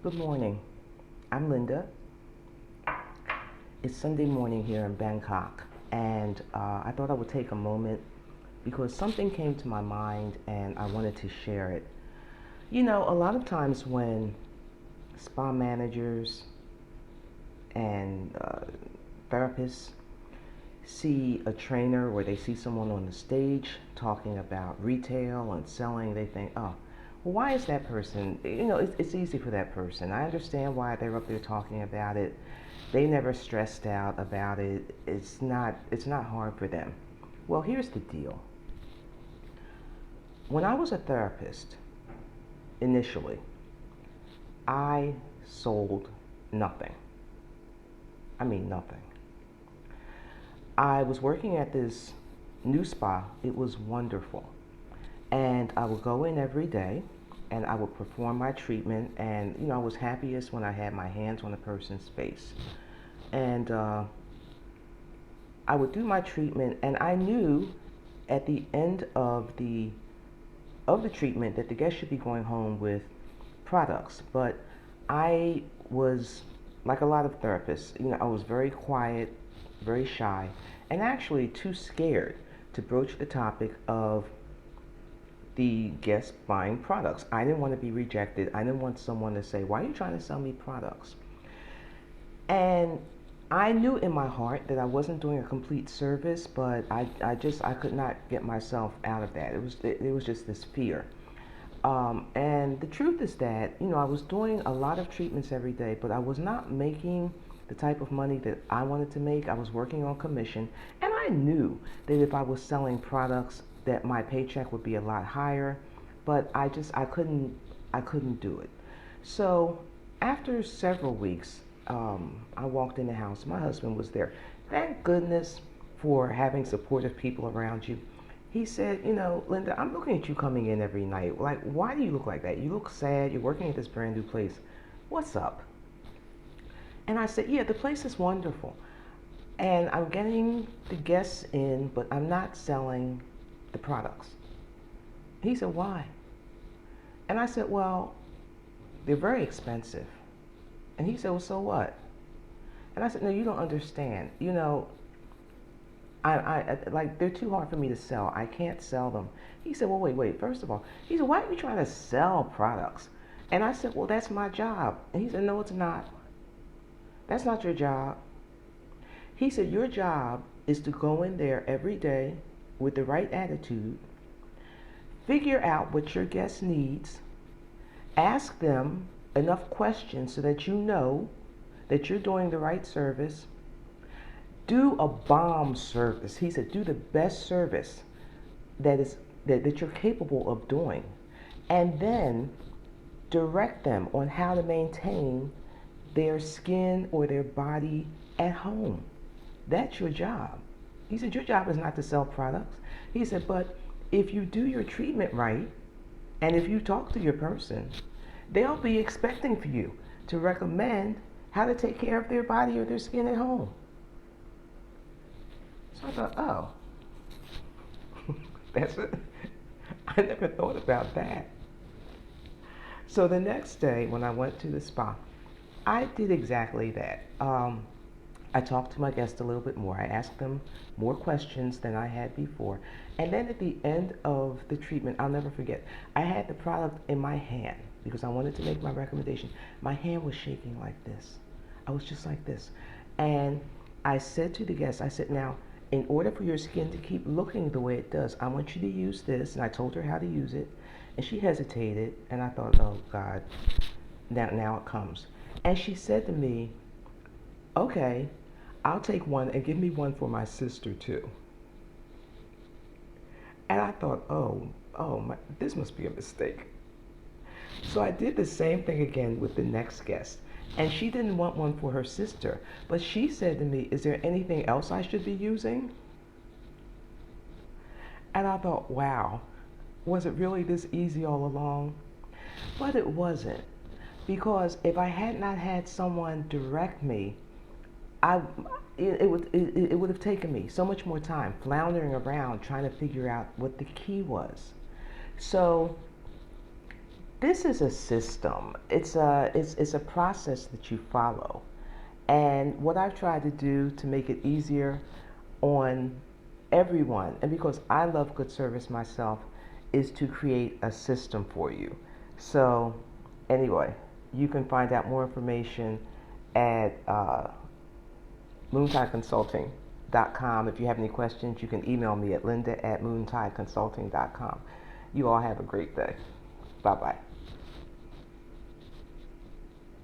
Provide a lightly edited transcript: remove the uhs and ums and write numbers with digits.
Good morning. I'm Linda. It's Sunday morning here in Bangkok, and I thought I would take a moment because something came to my mind and I wanted to share it. You know, a lot of times when spa managers and therapists see a trainer or they see someone on the stage talking about retail and selling, they think, oh, well, why is that person, it's easy for that person. I understand why they're up there talking about it. They never stressed out about it. It's not hard for them. Well, here's the deal. When I was a therapist, initially, I sold nothing. I mean, nothing. I was working at this new spa. It was wonderful. And I would go in every day and I would perform my treatment. And, I was happiest when I had my hands on a person's face. And I would do my treatment, and I knew at the end of the treatment that the guest should be going home with products. But I was like a lot of therapists. I was very quiet, very shy, and actually too scared to broach the topic of the guest buying products. I didn't want to be rejected. I didn't want someone to say, "Why are you trying to sell me products?" And I knew in my heart that I wasn't doing a complete service, but I could not get myself out of that. It was just this fear. And the truth is that, I was doing a lot of treatments every day, but I was not making the type of money that I wanted to make. I was working on commission, and I knew that if I was selling products, that my paycheck would be a lot higher, but I couldn't do it. So after several weeks, I walked in the house. My husband was there. Thank goodness for having supportive people around you. He said, Linda, I'm looking at you coming in every night. Like, why do you look like that? You look sad. You're working at this brand new place. What's up? And I said, yeah, the place is wonderful. And I'm getting the guests in, but I'm not selling the products. He said, why? And I said, well, they're very expensive. And he said, well, so what? And I said, no, you don't understand. Like, they're too hard for me to sell. I can't sell them. He said, well, wait. First of all, he said, why are you trying to sell products? And I said, well, that's my job. And he said, no, it's not. That's not your job. He said, your job is to go in there every day with the right attitude, figure out what your guest needs, ask them enough questions so that you know that you're doing the right service. Do a bomb service. He said, do the best service that you're capable of doing. And then direct them on how to maintain their skin or their body at home. That's your job. He said, your job is not to sell products. He said, but if you do your treatment right, and if you talk to your person, they'll be expecting for you to recommend how to take care of their body or their skin at home. So I thought, oh, that's it. I never thought about that. So the next day when I went to the spa, I did exactly that. I talked to my guests a little bit more. I asked them more questions than I had before. And then at the end of the treatment, I'll never forget, I had the product in my hand because I wanted to make my recommendation. My hand was shaking like this. I was just like this. And I said to the guests, I said, now, in order for your skin to keep looking the way it does, I want you to use this. And I told her how to use it. And she hesitated. And I thought, oh, God, now it comes. And she said to me, okay, I'll take one and give me one for my sister too. And I thought, this must be a mistake. So I did the same thing again with the next guest. And she didn't want one for her sister. But she said to me, is there anything else I should be using? And I thought, wow, was it really this easy all along? But it wasn't. Because if I had not had someone direct me, I it would have taken me so much more time floundering around trying to figure out what the key was. So This is a system. It's a process that you follow. And what I've tried to do to make it easier on everyone, and because I love good service myself, is to create a system for you. So, anyway, you can find out more information at moontideconsulting.com. If you have any questions, you can email me at linda@moontideconsulting.com. You all have a great day. Bye bye.